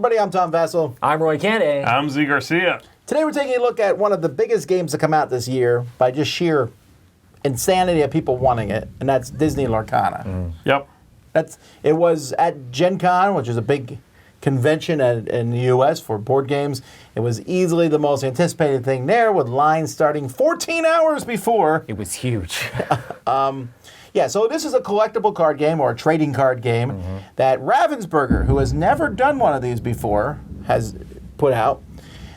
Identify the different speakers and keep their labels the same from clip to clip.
Speaker 1: everybody. I'm Tom Vassell.
Speaker 2: I'm Roy Candy.
Speaker 3: I'm Zee Garcia.
Speaker 1: Today we're taking a look at one of the biggest games to come out this year by just sheer insanity of people wanting it, and that's Disney Lorcana.
Speaker 3: Yep.
Speaker 1: It was at Gen Con, which is a big convention in the U.S. for board games. It was easily the most anticipated thing there, with lines starting 14 hours before.
Speaker 2: It was huge.
Speaker 1: Yeah, so this is a collectible card game or a trading card game that Ravensburger, who has never done one of these before, has put out.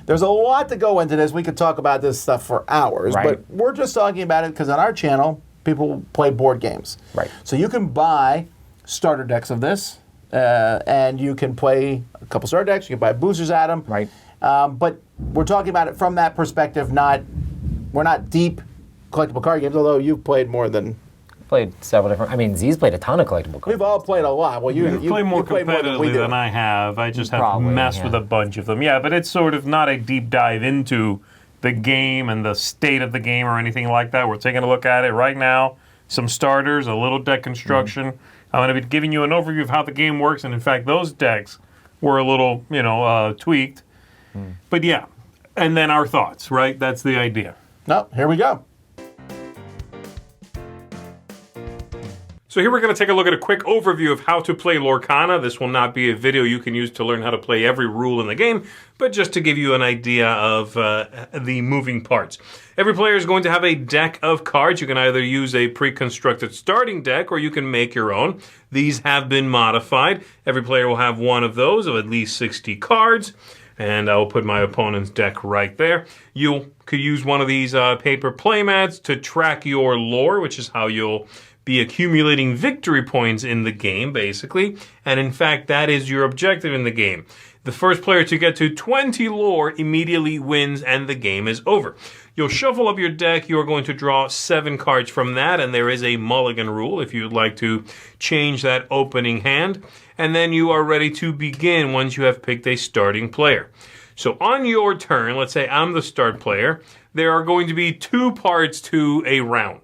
Speaker 1: There's a lot to go into this. We could talk about this stuff for hours, but we're just talking about it because on our channel, people play board games.
Speaker 2: Right.
Speaker 1: So you can buy starter decks of this, and you can play a couple starter decks. You can buy boosters at them.
Speaker 2: Right.
Speaker 1: But we're talking about it from that perspective. We're not deep collectible card games, although you've played more than...
Speaker 2: Played several different... I mean, Zee's played a ton of collectible cards.
Speaker 1: We've all played a lot. Well, you
Speaker 3: play more competitively than I have. I just have messed with a bunch of them. Yeah, but it's sort of not a deep dive into the game and the state of the game or anything like that. We're taking a look at it right now. Some starters, a little deck construction. I'm going to be giving you an overview of how the game works. And in fact, those decks were a little, tweaked. But yeah, and then our thoughts, right? That's the idea.
Speaker 1: No, here we go.
Speaker 3: So here we're going to take a look at a quick overview of how to play Lorcana. This will not be a video you can use to learn how to play every rule in the game, but just to give you an idea of the moving parts. Every player is going to have a deck of cards. You can either use a pre-constructed starting deck or you can make your own. These have been modified. Every player will have one of those of at least 60 cards. And I will put my opponent's deck right there. You could use one of these paper playmats to track your lore, which is how you'll be accumulating victory points in the game, basically. And in fact, that is your objective in the game. The first player to get to 20 lore immediately wins and the game is over. You'll shuffle up your deck. You're going to draw 7 cards from that, and there is a mulligan rule if you'd like to change that opening hand. And then you are ready to begin once you have picked a starting player. So on your turn, let's say I'm the start player, there are going to be 2 parts to a round.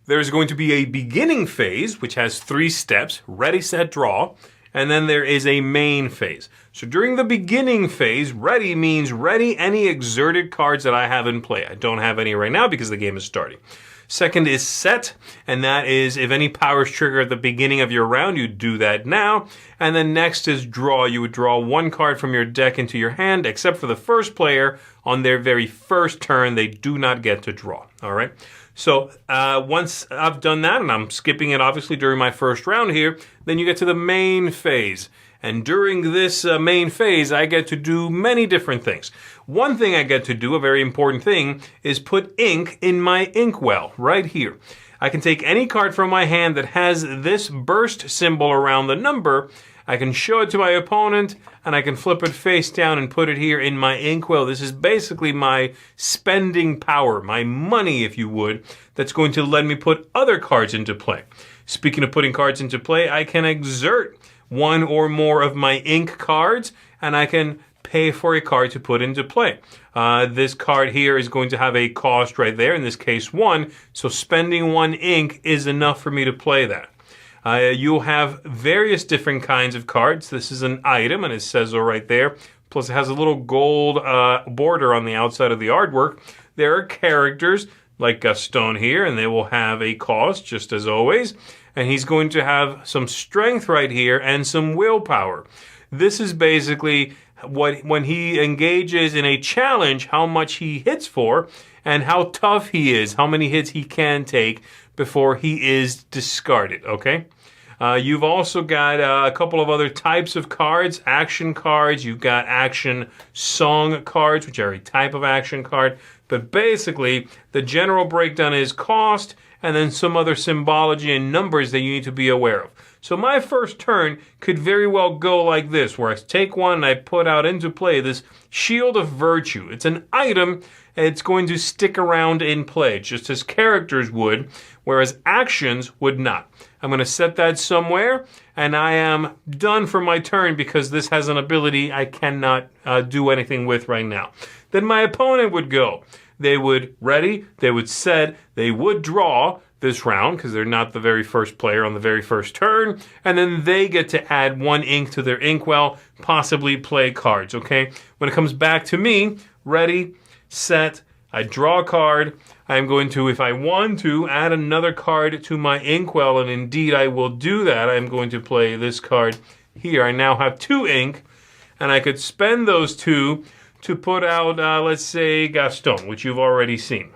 Speaker 3: There's going to be a beginning phase, which has 3 steps, ready, set, draw, and then there is a main phase. So during the beginning phase, ready means ready any exerted cards that I have in play. I don't have any right now because the game is starting. Second is set, and that is if any powers trigger at the beginning of your round, you do that now. And then next is draw. You would draw 1 card from your deck into your hand, except for the first player. On their very first turn, they do not get to draw. All right? So once I've done that, and I'm skipping it obviously during my first round here, then you get to the main phase. And during this main phase, I get to do many different things. One thing I get to do, a very important thing, is put ink in my inkwell right here. I can take any card from my hand that has this burst symbol around the number. I can show it to my opponent, and I can flip it face down and put it here in my inkwell. This is basically my spending power, my money, if you would, that's going to let me put other cards into play. Speaking of putting cards into play, I can exert 1 or more of my ink cards, and I can pay for a card to put into play. This card here is going to have a cost right there, in this case 1, so spending 1 ink is enough for me to play that. You'll have various different kinds of cards. This is an item, and it says so right there. Plus, it has a little gold border on the outside of the artwork. There are characters like Gaston here, and they will have a cost, just as always. And he's going to have some strength right here and some willpower. This is basically when he engages in a challenge, how much he hits for, and how tough he is, how many hits he can take before he is discarded, okay? You've also got a couple of other types of cards, action cards. You've got action song cards, which are a type of action card. But basically, the general breakdown is cost and then some other symbology and numbers that you need to be aware of. So my first turn could very well go like this, where I take 1 and I put out into play this Shield of Virtue. It's an item, and it's going to stick around in play, just as characters would, whereas actions would not. I'm going to set that somewhere, and I am done for my turn because this has an ability I cannot do anything with right now. Then my opponent would go. They would ready, they would set, they would draw, this round because they're not the very first player on the very first turn, and then they get to add 1 ink to their inkwell, possibly play cards, okay? When it comes back to me, ready, set, I draw a card. I'm going to, if I want to, add another card to my inkwell, and indeed I will do that. I'm going to play this card here. I now have 2 ink, and I could spend those 2 to put out, let's say, Gaston, which you've already seen.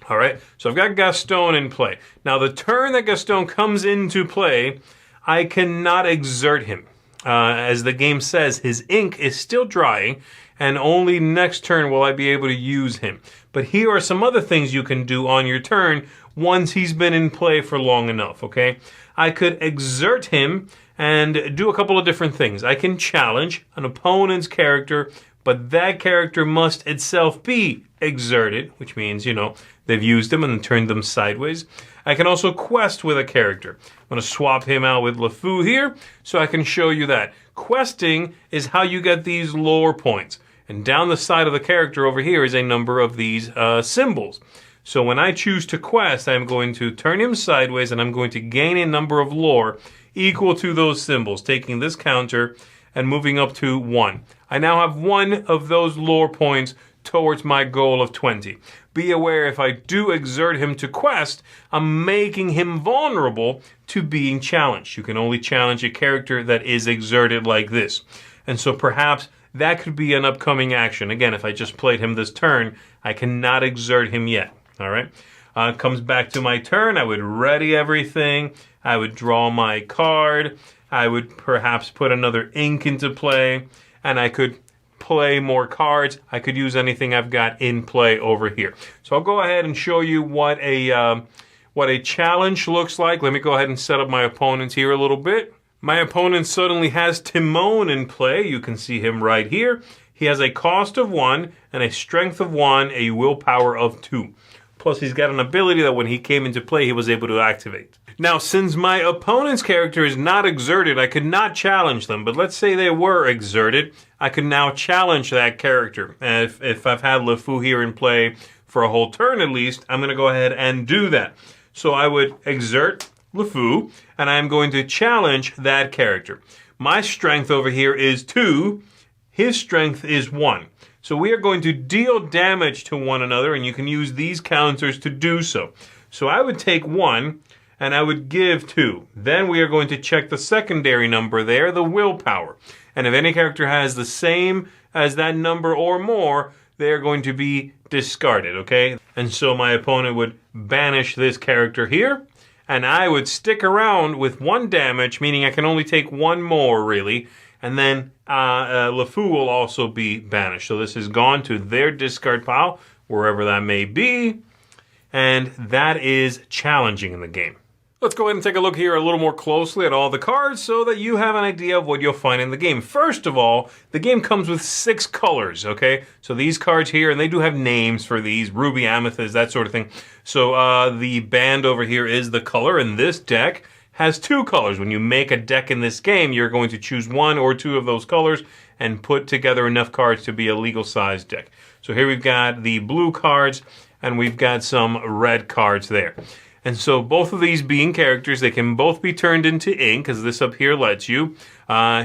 Speaker 3: All right, so I've got Gaston in play. Now, the turn that Gaston comes into play, I cannot exert him. As the game says, his ink is still drying, and only next turn will I be able to use him. But here are some other things you can do on your turn once he's been in play for long enough, okay? I could exert him and do a couple of different things. I can challenge an opponent's character, but that character must itself be exerted, which means, you know, they've used them and turned them sideways. I can also quest with a character. I'm going to swap him out with LeFou here so I can show you that. Questing is how you get these lore points. And down the side of the character over here is a number of these symbols. So when I choose to quest, I'm going to turn him sideways and I'm going to gain a number of lore equal to those symbols, taking this counter and moving up to 1. I now have 1 of those lore points towards my goal of 20. Be aware, if I do exert him to quest, I'm making him vulnerable to being challenged. You can only challenge a character that is exerted like this. And so perhaps that could be an upcoming action. Again, if I just played him this turn, I cannot exert him yet. All right? Comes back to my turn. I would ready everything. I would draw my card. I would perhaps put another ink into play. And I could play more cards. I could use anything I've got in play over here. So I'll go ahead and show you what a challenge looks like. Let me go ahead and set up my opponents here a little bit. My opponent suddenly has Timon in play. You can see him right here. He has a cost of 1 and a strength of 1, a willpower of 2. Plus he's got an ability that when he came into play, he was able to activate. Now, since my opponent's character is not exerted, I could not challenge them. But let's say they were exerted, I could now challenge that character. And if I've had LeFou here in play for a whole turn at least, I'm going to go ahead and do that. So I would exert LeFou, and I'm going to challenge that character. My strength over here is 2. His strength is 1. So we are going to deal damage to one another, and you can use these counters to do so. So I would take 1, and I would give 2. Then we are going to check the secondary number there, the willpower. And if any character has the same as that number or more, they are going to be discarded, okay? And so my opponent would banish this character here, and I would stick around with 1 damage, meaning I can only take 1 more, really. And then LeFou will also be banished. So this has gone to their discard pile, wherever that may be. And that is challenging in the game. Let's go ahead and take a look here a little more closely at all the cards so that you have an idea of what you'll find in the game. First of all, the game comes with 6 colors, okay? So these cards here, and they do have names for these, ruby, amethyst, that sort of thing. So the band over here is the color, and this deck has 2 colors. When you make a deck in this game, you're going to choose 1 or 2 of those colors and put together enough cards to be a legal size deck. So here we've got the blue cards, and we've got some red cards there. And so both of these being characters, they can both be turned into ink, as this up here lets you.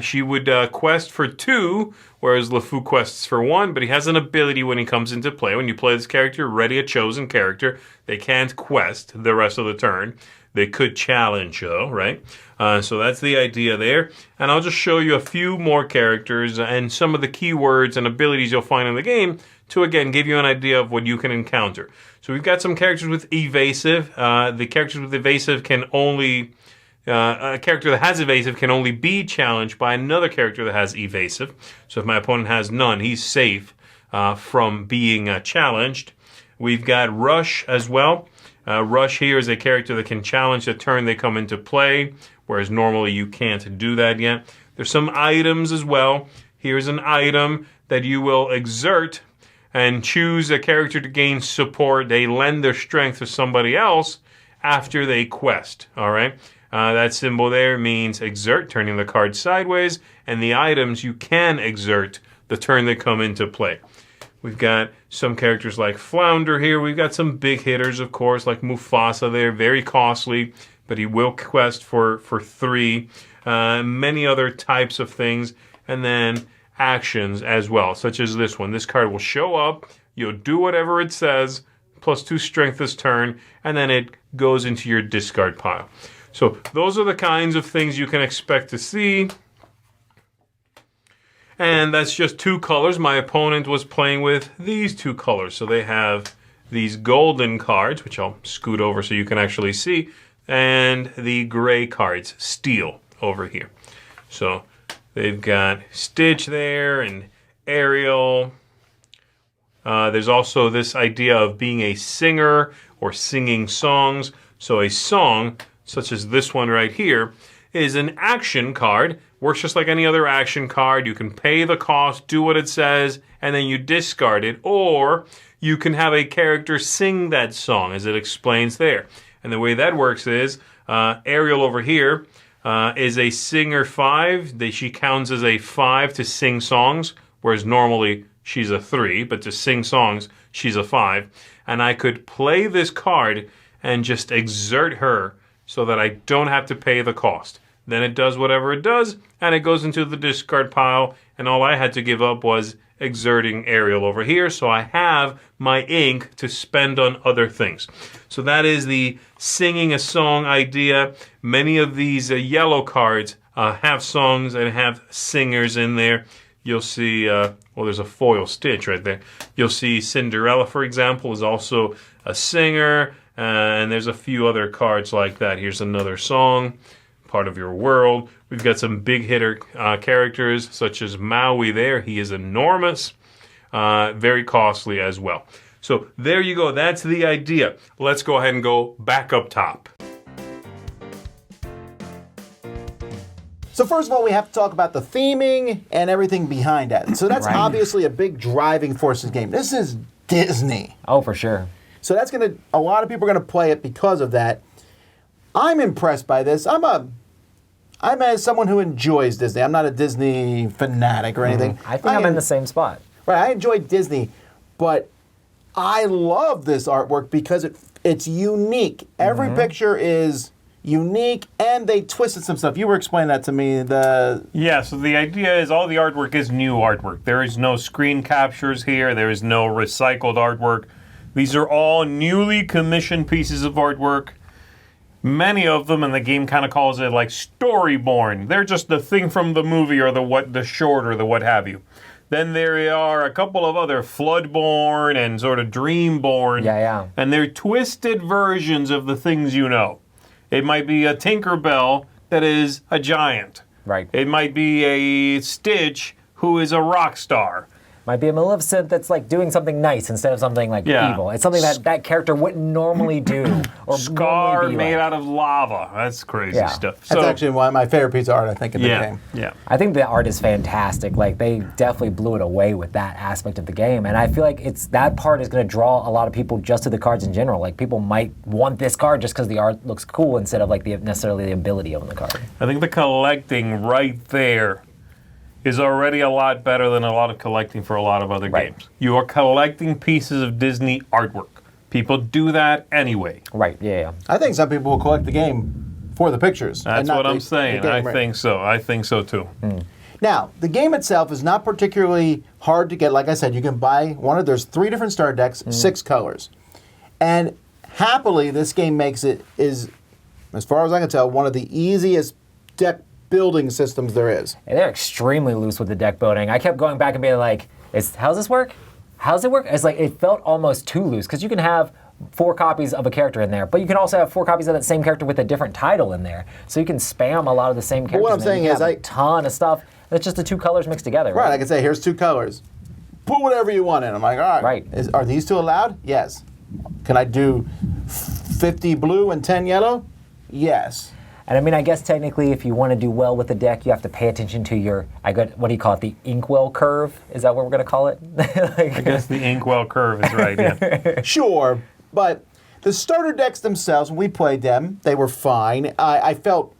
Speaker 3: She would quest for 2, whereas LeFou quests for 1, but he has an ability when he comes into play. When you play this character, ready a chosen character, they can't quest the rest of the turn. They could challenge, though, right? So that's the idea there. And I'll just show you a few more characters and some of the keywords and abilities you'll find in the game to, again, give you an idea of what you can encounter. So we've got some characters with evasive. The characters with evasive can only... a character that has evasive can only be challenged by another character that has evasive. So if my opponent has none, he's safe from being challenged. We've got Rush as well. Rush here is a character that can challenge the turn they come into play, whereas normally you can't do that yet. There's some items as well. Here's an item that you will exert and choose a character to gain support. They lend their strength to somebody else after they quest, all right? That symbol there means exert, turning the card sideways, and the items you can exert the turn they come into play. We've got some characters like Flounder here. We've got some big hitters, of course, like Mufasa there. Very costly, but he will quest for 3. Many other types of things. And then actions as well, such as this one. This card will show up. You'll do whatever it says, +2 strength this turn, and then it goes into your discard pile. So those are the kinds of things you can expect to see. And that's just 2 colors. My opponent was playing with these 2 colors. So they have these golden cards, which I'll scoot over so you can actually see, and the gray cards, steel, over here. So they've got Stitch there and Ariel. There's also this idea of being a singer or singing songs. So a song, such as this one right here, is an action card. Works just like any other action card. You can pay the cost, do what it says, and then you discard it. Or you can have a character sing that song, as it explains there. And the way that works is, Ariel over here is a singer 5. She counts as a 5 to sing songs, whereas normally she's a 3, but to sing songs, she's a 5. And I could play this card and just exert her so that I don't have to pay the cost. Then it does whatever it does, and it goes into the discard pile, and all I had to give up was exerting Ariel over here, so I have my ink to spend on other things. So that is the singing a song idea. Many of these yellow cards have songs and have singers in there. You'll see, well, there's a foil Stitch right there. You'll see Cinderella, for example, is also a singer, and there's a few other cards like that. Here's another song, Part of Your World. We've got some big hitter characters, such as Maui there. He is enormous, very costly as well. So there you go. That's the idea. Let's go ahead and go back up top.
Speaker 1: So first of all, we have to talk about the theming and everything behind that. So that's obviously a big driving force in this game. This is Disney.
Speaker 2: Oh, for sure.
Speaker 1: So that's a lot of people are gonna play it because of that. I'm impressed by this. I'm as someone who enjoys Disney. I'm not a Disney fanatic or anything.
Speaker 2: I think I'm in the same spot.
Speaker 1: Right, I enjoy Disney, but I love this artwork because it's unique. Every picture is unique, and they twisted some stuff. You were explaining that to me.
Speaker 3: Yeah, so the idea is all the artwork is new artwork. There is no screen captures here. There is no recycled artwork. These are all newly commissioned pieces of artwork. Many of them, and the game kind of calls it like storyborn. They're just the thing from the movie or the short or the what have you. Then there are a couple of other Floodborn and sort of Dreamborn.
Speaker 2: Yeah.
Speaker 3: And they're twisted versions of the things you know. It might be a Tinkerbell that is a giant.
Speaker 2: Right.
Speaker 3: It might be a Stitch who is a rock star.
Speaker 2: Might be a Maleficent that's like doing something nice instead of something like evil. It's something that character wouldn't normally do. Or
Speaker 3: Scar
Speaker 2: normally be
Speaker 3: made
Speaker 2: like.
Speaker 3: out of lava. That's crazy stuff.
Speaker 1: That's actually one of my favorite pieces of art, I think, in the game.
Speaker 3: Yeah.
Speaker 2: I think the art is fantastic. Like, they definitely blew it away with that aspect of the game. And I feel like that part is going to draw a lot of people just to the cards in general. Like, people might want this card just because the art looks cool instead of like necessarily the ability of the card.
Speaker 3: I think the collecting right there is already a lot better than a lot of collecting for a lot of other games. You are collecting pieces of Disney artwork. People do that anyway.
Speaker 2: Right, yeah.
Speaker 1: I think some people will collect the game for the pictures.
Speaker 3: That's what I'm saying. I think so. I think so too.
Speaker 1: Now, the game itself is not particularly hard to get. Like I said, you can buy there's 3 different starter decks, 6 colors. And happily, this game makes it, as far as I can tell, one of the easiest deck building systems there is.
Speaker 2: And they're extremely loose with the deck building. I kept going back and being like, how's this work? How's it work? It's like, it felt almost too loose, because you can have 4 copies of a character in there, but you can also have 4 copies of that same character with a different title in there. So you can spam a lot of the same characters.
Speaker 1: What I'm saying is,
Speaker 2: a ton of stuff. It's just the 2 colors mixed together.
Speaker 1: Right, I can say, here's 2 colors. Put whatever you want in. I'm like, all right. Are these 2 allowed? Yes. Can I do 50 blue and 10 yellow? Yes.
Speaker 2: And I mean, I guess technically, if you want to do well with the deck, you have to pay attention to what do you call it, the inkwell curve? Is that what we're going to call it?
Speaker 3: I guess the inkwell curve is right, yeah.
Speaker 1: Sure, but the starter decks themselves, when we played them, they were fine. I felt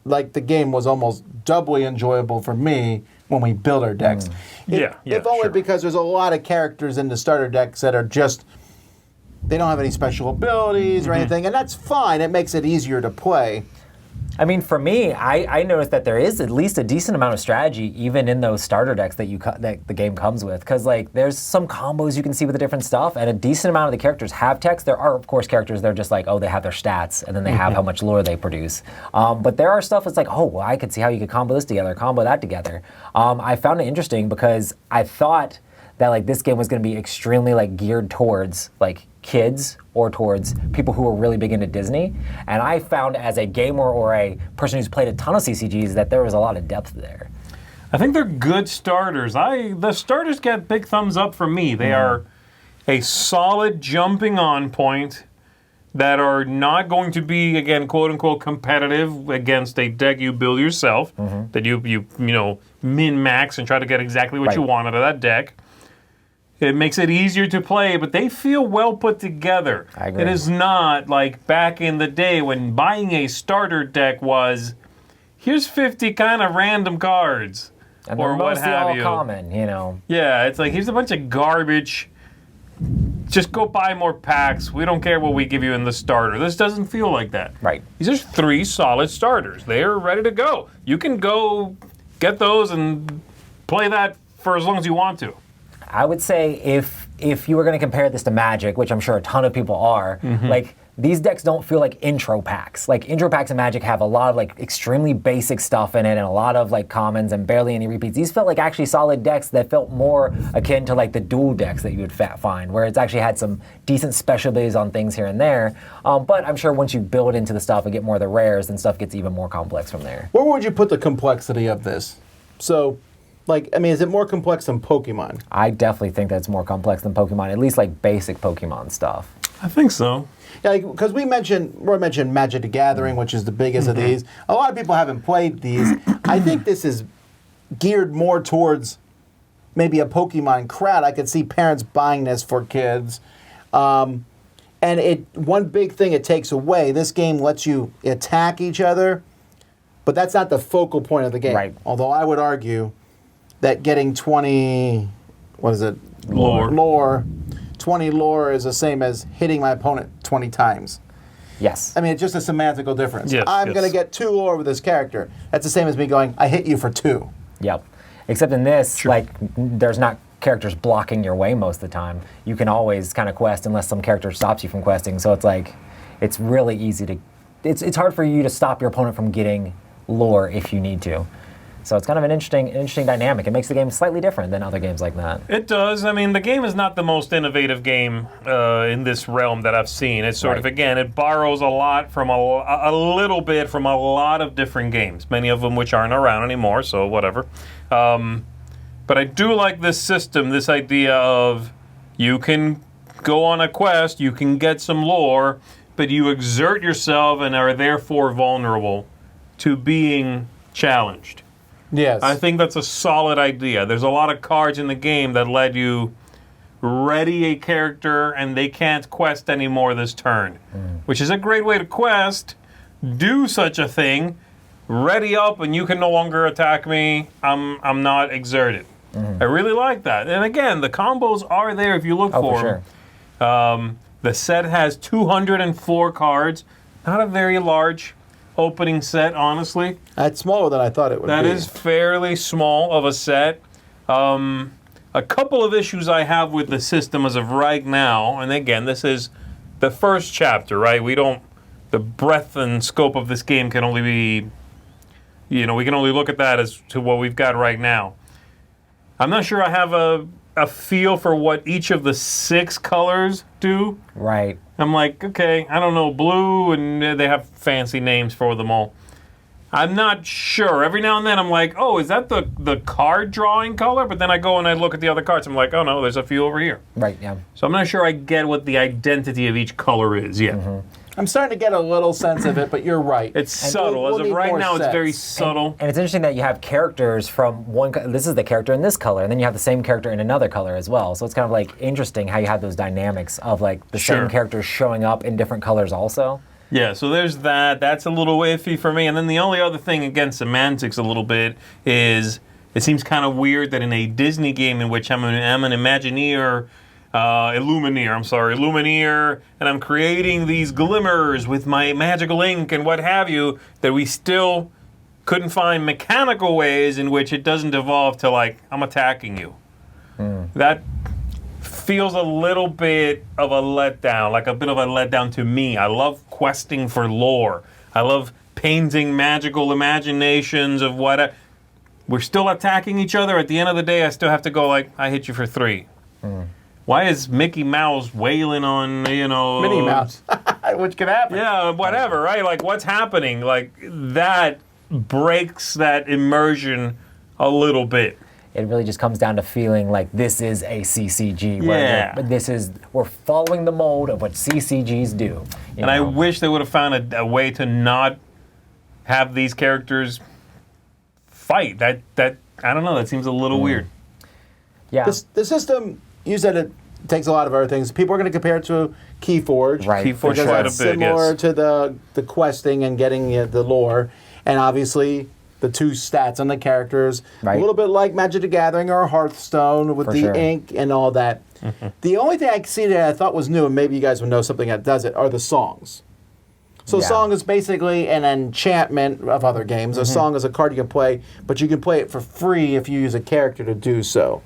Speaker 1: like the game was almost doubly enjoyable for me when we build our decks. If only
Speaker 3: sure.
Speaker 1: because there's a lot of characters in the starter decks that are just, they don't have any special abilities or anything, and that's fine. It makes it easier to play.
Speaker 2: I mean, for me, I noticed that there is at least a decent amount of strategy even in those starter decks that that the game comes with. Because like, there's some combos you can see with the different stuff, and a decent amount of the characters have text. There are, of course, characters that are just like, oh, they have their stats, and then they have how much lore they produce. But there are stuff that's like, oh, well, I could see how you could combo this together, combo that together. I found it interesting because I thought that like this game was going to be extremely like geared towards like kids or towards people who are really big into Disney. And I found as a gamer or a person who's played a ton of CCGs that there was a lot of depth there.
Speaker 3: I think they're good starters. The starters get big thumbs up from me. They are a solid jumping on point that are not going to be, again, quote unquote, competitive against a deck you build yourself, that you min max and try to get exactly what you want out of that deck. It makes it easier to play, but they feel well put together.
Speaker 2: I agree.
Speaker 3: It is not like back in the day when buying a starter deck was, here's 50 kind of random cards.
Speaker 2: And
Speaker 3: or
Speaker 2: they're
Speaker 3: what
Speaker 2: mostly
Speaker 3: have
Speaker 2: all
Speaker 3: you.
Speaker 2: common, you know.
Speaker 3: Yeah, it's like, here's a bunch of garbage. Just go buy more packs. We don't care what we give you in the starter. This doesn't feel like that.
Speaker 2: Right.
Speaker 3: These are 3 solid starters. They're ready to go. You can go get those and play that for as long as you want to.
Speaker 2: I would say if you were going to compare this to Magic, which I'm sure a ton of people are, like these decks don't feel like intro packs. Like intro packs in Magic have a lot of like extremely basic stuff in it and a lot of like commons and barely any repeats. These felt like actually solid decks that felt more akin to like the dual decks that you would find, where it's actually had some decent special abilities on things here and there. But I'm sure once you build into the stuff and get more of the rares, then stuff gets even more complex from there.
Speaker 1: Where would you put the complexity of this? So, like, I mean, is it more complex than Pokemon?
Speaker 2: I definitely think that it's more complex than Pokemon, at least like basic Pokemon stuff.
Speaker 3: I think so.
Speaker 1: Yeah, because Roy mentioned Magic the Gathering, which is the biggest of these. A lot of people haven't played these. I think this is geared more towards maybe a Pokemon crowd. I could see parents buying this for kids. And one big thing it takes away, this game lets you attack each other, but that's not the focal point of the game.
Speaker 2: Right.
Speaker 1: Although I would argue that getting 20, what is it?
Speaker 3: Lore.
Speaker 1: 20 lore is the same as hitting my opponent 20 times.
Speaker 2: Yes.
Speaker 1: I mean, it's just a semantical difference.
Speaker 3: Yes,
Speaker 1: I'm going to get 2 lore with this character. That's the same as me going, I hit you for 2.
Speaker 2: Yep. Except in this, like, there's not characters blocking your way most of the time. You can always kind of quest unless some character stops you from questing. So it's like, it's really easy to, it's hard for you to stop your opponent from getting lore if you need to. So it's kind of an interesting dynamic. It makes the game slightly different than other games like that.
Speaker 3: It does. I mean, the game is not the most innovative game in this realm that I've seen. It's sort of, again, it borrows a lot from a little bit from a lot of different games, many of them which aren't around anymore, so whatever. But I do like this system, this idea of you can go on a quest, you can get some lore, but you exert yourself and are therefore vulnerable to being challenged.
Speaker 1: Yes.
Speaker 3: I think that's a solid idea. There's a lot of cards in the game that let you ready a character and they can't quest anymore this turn, which is a great way to quest, do such a thing, ready up and you can no longer attack me, I'm not exerted. I really like that. And again, the combos are there if you look for them.
Speaker 2: Sure.
Speaker 3: The set has 204 cards, not a very large opening set, honestly.
Speaker 1: That's smaller than I thought it would be.
Speaker 3: That is fairly small of a set. A couple of issues I have with the system as of right now, and again, this is the first chapter, right? The breadth and scope of this game can only be, we can only look at that as to what we've got right now. I'm not sure I have a feel for what each of the 6 colors do.
Speaker 2: Right.
Speaker 3: I'm like, okay, I don't know, blue, and they have fancy names for them all. I'm not sure. Every now and then I'm like, oh, is that the card drawing color? But then I go and I look at the other cards. I'm like, oh, no, there's a few over here.
Speaker 2: Right, yeah.
Speaker 3: So I'm not sure I get what the identity of each color is yet.
Speaker 1: I'm starting to get a little sense of it, but you're right.
Speaker 3: It's subtle.
Speaker 1: we'll
Speaker 3: As of
Speaker 1: need
Speaker 3: right
Speaker 1: more
Speaker 3: now, it's
Speaker 1: sets.
Speaker 3: very subtle.
Speaker 2: And it's interesting that you have characters from one, this is the character in this color, and then you have the same character in another color as well. So it's kind of like interesting how you have those dynamics of like the same characters showing up in different colors also.
Speaker 3: Yeah, so there's that. That's a little iffy for me. And then the only other thing, again, semantics a little bit, is It seems kind of weird that in a Disney game in which I'm an Imagineer, Illumineer, and I'm creating these glimmers with my magical ink and what have you, that we still couldn't find mechanical ways in which it doesn't evolve to, like, I'm attacking you. That feels a little bit of a letdown, like a bit of a letdown to me. I love questing for lore. I love painting magical imaginations of what... We're still attacking each other. At the end of the day, I still have to go, like, I hit you for 3. Why is Mickey Mouse wailing on,
Speaker 1: Minnie Mouse, which can happen.
Speaker 3: Yeah, whatever, right? Like, what's happening? Like, that breaks that immersion a little bit.
Speaker 2: It really just comes down to feeling like this is a CCG.
Speaker 3: Yeah.
Speaker 2: But we're following the mold of what CCGs do.
Speaker 3: And I wish they would have found a way to not have these characters fight. That I don't know, that seems a little weird.
Speaker 2: Yeah.
Speaker 1: The system, you said it takes a lot of other things. People are going to compare it to Keyforge.
Speaker 2: Right.
Speaker 3: Keyforge
Speaker 1: Because
Speaker 3: quite a
Speaker 1: that's
Speaker 3: bit,
Speaker 1: similar
Speaker 3: yes.
Speaker 1: to the questing and getting the lore. And obviously, the 2 stats on the characters.
Speaker 2: Right.
Speaker 1: A little bit like Magic the Gathering or Hearthstone with
Speaker 2: For
Speaker 1: the
Speaker 2: sure.
Speaker 1: ink and all that. The only thing I see that I thought was new, and maybe you guys would know something that does it, are the songs. So
Speaker 2: Yeah.
Speaker 1: song is basically an enchantment of other games. A song is a card you can play, but you can play it for free if you use a character to do so.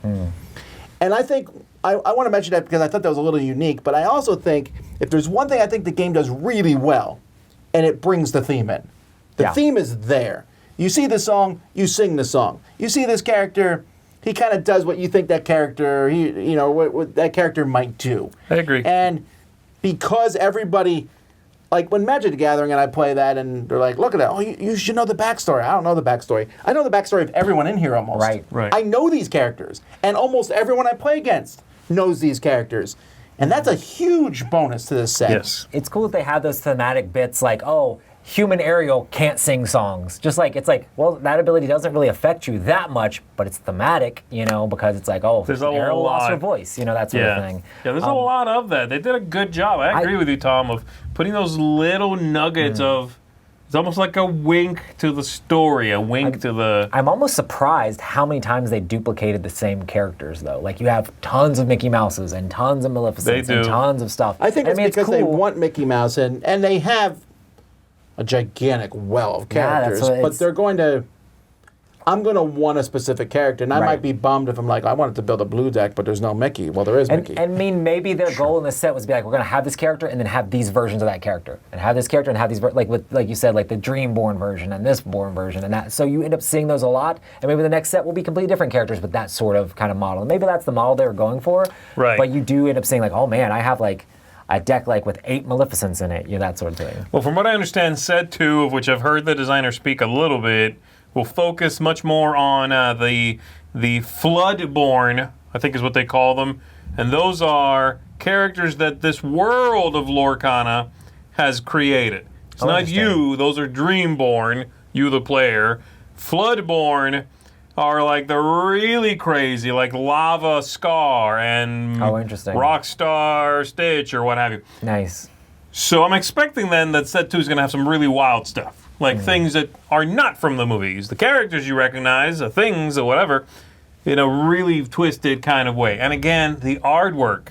Speaker 1: And I think, I want to mention that because I thought that was a little unique, but I also think if there's one thing I think the game does really well, and it brings the theme in. The
Speaker 2: Yeah.
Speaker 1: theme is there. You see the song, you sing the song. You see this character, he kind of does what you think that character, what that character might do.
Speaker 3: I agree.
Speaker 1: And because everybody, like when Magic the Gathering and I play that and they're like, look at that, oh, you should know the backstory. I don't know the backstory. I know the backstory of everyone in here almost.
Speaker 2: Right.
Speaker 1: I know these characters. And almost everyone I play against knows these characters. And that's a huge bonus to this set.
Speaker 3: Yes.
Speaker 2: It's cool that they have those thematic bits like, oh, human Ariel can't sing songs. Just like, it's like, well, that ability doesn't really affect you that much, but it's thematic, because it's like, oh,
Speaker 3: There's a
Speaker 2: Ariel lost her
Speaker 3: lot.
Speaker 2: voice, that sort of thing.
Speaker 3: Yeah, there's a lot of that. They did a good job. I agree with you, Tom, of putting those little nuggets of... It's almost like a wink to the story, a wink to the...
Speaker 2: I'm almost surprised how many times they duplicated the same characters, though. Like, you have tons of Mickey Mouses and tons of Maleficents
Speaker 3: They do.
Speaker 2: and tons of stuff.
Speaker 1: I think it's because they
Speaker 2: cool.
Speaker 1: want Mickey Mouse and they have a gigantic well of
Speaker 2: Yeah, that's
Speaker 1: characters,
Speaker 2: what
Speaker 1: but
Speaker 2: it's-
Speaker 1: they're going to... I'm going to want a specific character, and I
Speaker 2: Right.
Speaker 1: might be bummed if I'm like, I wanted to build a blue deck, but there's no Mickey. Well, there is Mickey.
Speaker 2: And maybe their goal in the set was to be like, we're going to have this character and then have these versions of that character. And have this character and have these, like you said, like the Dreamborn version and this Born version and that. So you end up seeing those a lot, and maybe the next set will be completely different characters with that sort of kind of model. And maybe that's the model they were going for.
Speaker 3: Right.
Speaker 2: But you do end up saying like, oh man, I have like a deck like with 8 Maleficents in it, that sort of thing.
Speaker 3: Well, from what I understand, set 2, of which I've heard the designer speak a little bit, will focus much more on the Floodborn, I think is what they call them. And those are characters that this world of Lorcana has created. It's not you, those are Dreamborn, you the player. Floodborn are like the really crazy, like Lava Scar and
Speaker 2: Interesting.
Speaker 3: Rockstar Stitch or what have you.
Speaker 2: Nice.
Speaker 3: So I'm expecting then that set 2 is going to have some really wild stuff. Like things that are not from the movies. The characters you recognize, the things or whatever, in a really twisted kind of way. And again, the artwork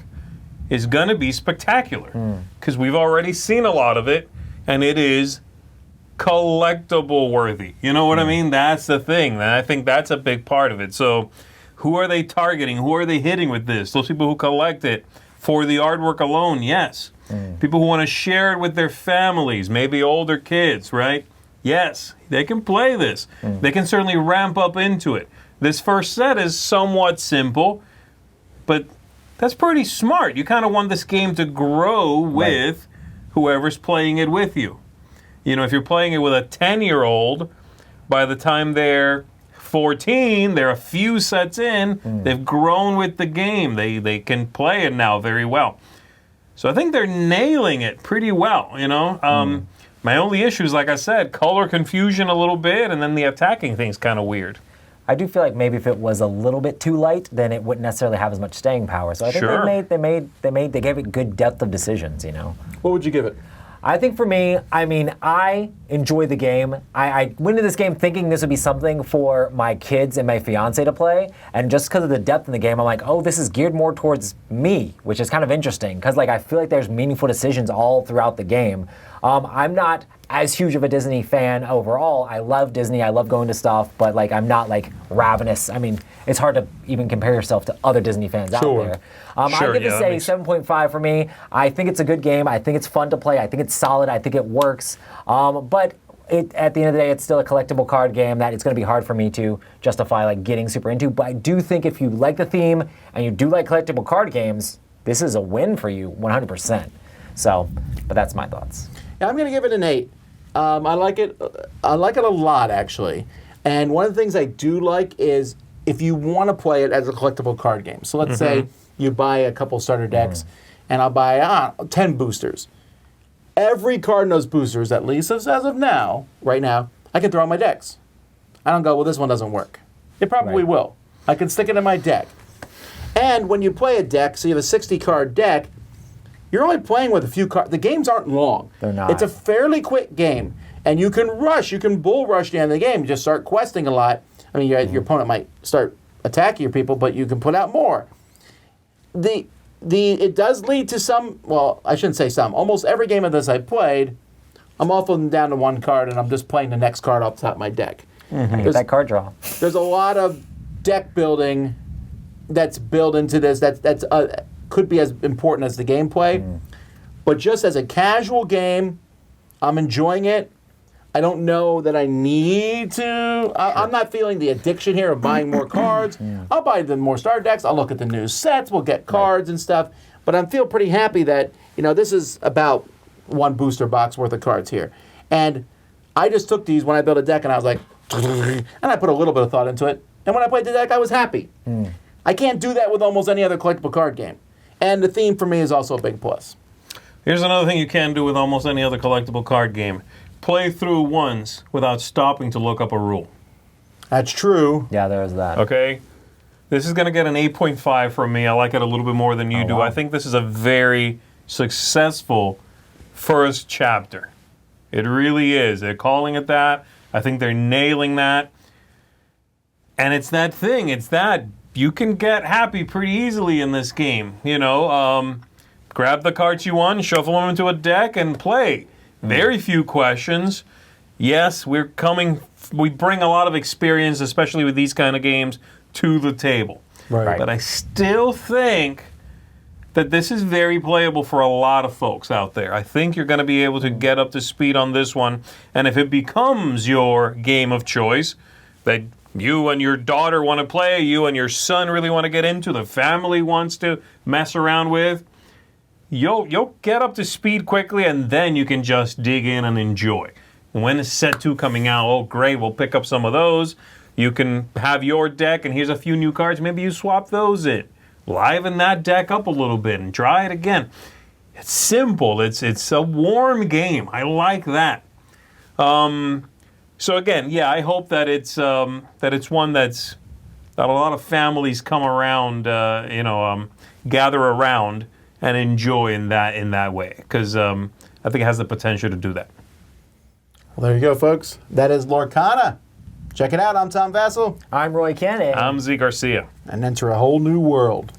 Speaker 3: is going to be spectacular. Because we've already seen a lot of it, and it is collectible worthy. You know what I mean? That's the thing. And I think that's a big part of it. So who are they targeting? Who are they hitting with this? Those people who collect it for the artwork alone, yes. People who want to share it with their families, maybe older kids, right? Yes, they can play this. They can certainly ramp up into it. This first set is somewhat simple, but that's pretty smart. You kind of want this game to grow with whoever's playing it with you. If you're playing it with a 10-year-old, by the time they're 14, they're a few sets in, they've grown with the game. They can play it now very well. So I think they're nailing it pretty well, My only issue is, like I said, color confusion a little bit, and then the attacking thing's kind of weird.
Speaker 2: I do feel like maybe if it was a little bit too light, then it wouldn't necessarily have as much staying power. So I think
Speaker 3: Sure.
Speaker 2: they gave it good depth of decisions,
Speaker 1: What would you give it?
Speaker 2: I think for me, I mean, I enjoy the game. I went into this game thinking this would be something for my kids and my fiance to play, and just because of the depth in the game, I'm like, oh, this is geared more towards me, which is kind of interesting, because like I feel like there's meaningful decisions all throughout the game. I'm not as huge of a Disney fan overall. I love Disney, I love going to stuff, but like I'm not like ravenous. I mean, it's hard to even compare yourself to other Disney fans out there.
Speaker 3: Sure,
Speaker 2: I give
Speaker 3: yeah,
Speaker 2: this a 7.5 for me. I think it's a good game. I think it's fun to play. I think it's solid. I think it works. But at the end of the day, it's still a collectible card game that it's going to be hard for me to justify like getting super into. But I do think if you like the theme and you do like collectible card games, this is a win for you 100%. So, but that's my thoughts.
Speaker 1: Yeah, I'm going to give it an 8. I like it. I like it a lot, actually. And one of the things I do like is if you want to play it as a collectible card game. So let's say you buy a couple starter decks, and I'll buy 10 boosters. Every card in those boosters, at least as of now, right now, I can throw in my decks. I don't go, well, this one doesn't work. It probably will. I can stick it in my deck. And when you play a deck, so you have a 60-card deck, you're only playing with a few cards. The games aren't long.
Speaker 2: They're not.
Speaker 1: It's a fairly quick game. And you can rush. You can bull rush the end of the game. You just start questing a lot. I mean, your opponent might start attacking your people, but you can put out more. It does lead to some, well, I shouldn't say some. Almost every game of this I played, I'm often down to one card, and I'm just playing the next card off the top of my deck.
Speaker 2: I get that card draw.
Speaker 1: There's a lot of deck building that's built into this that's could be as important as the gameplay. But just as a casual game, I'm enjoying it. I don't know that I need to. I'm not feeling the addiction here of buying more cards. I'll buy the more starter decks. I'll look at the new sets. We'll get cards and stuff. But I feel pretty happy that, this is about one booster box worth of cards here. And I just took these when I built a deck, and I was like, and I put a little bit of thought into it. And when I played the deck, I was happy. I can't do that with almost any other collectible card game. And the theme for me is also a big plus.
Speaker 3: Here's another thing you can do with almost any other collectible card game. Play through once without stopping to look up a rule.
Speaker 1: That's true.
Speaker 2: Yeah, there's that.
Speaker 3: Okay? This is going to get an 8.5 from me. I like it a little bit more than you do.
Speaker 2: wow.
Speaker 3: I think this is a very successful first chapter. It really is. They're calling it that. I think they're nailing that. And it's that thing. It's that you can get happy pretty easily in this game. Grab the cards you want, shuffle them into a deck, and play. Very few questions. Yes, we bring a lot of experience, especially with these kind of games, to the table.
Speaker 1: Right.
Speaker 3: But I still think that this is very playable for a lot of folks out there. I think you're going to be able to get up to speed on this one. And if it becomes your game of choice that you and your daughter want to play, you and your son really want to get into, the family wants to mess around with, you'll get up to speed quickly, and then you can just dig in and enjoy. When is set 2 coming out? Oh, great, we'll pick up some of those. You can have your deck, and here's a few new cards. Maybe you swap those in. Liven that deck up a little bit and try it again. It's simple. It's a warm game. I like that. So again, yeah, I hope that it's one that a lot of families come around, gather around and enjoy in that way, because I think it has the potential to do that.
Speaker 1: Well, there you go, folks. That is Lorcana. Check it out. I'm Tom Vassell.
Speaker 2: I'm Roy Cannon.
Speaker 3: I'm Zee Garcia.
Speaker 1: And enter a whole new world.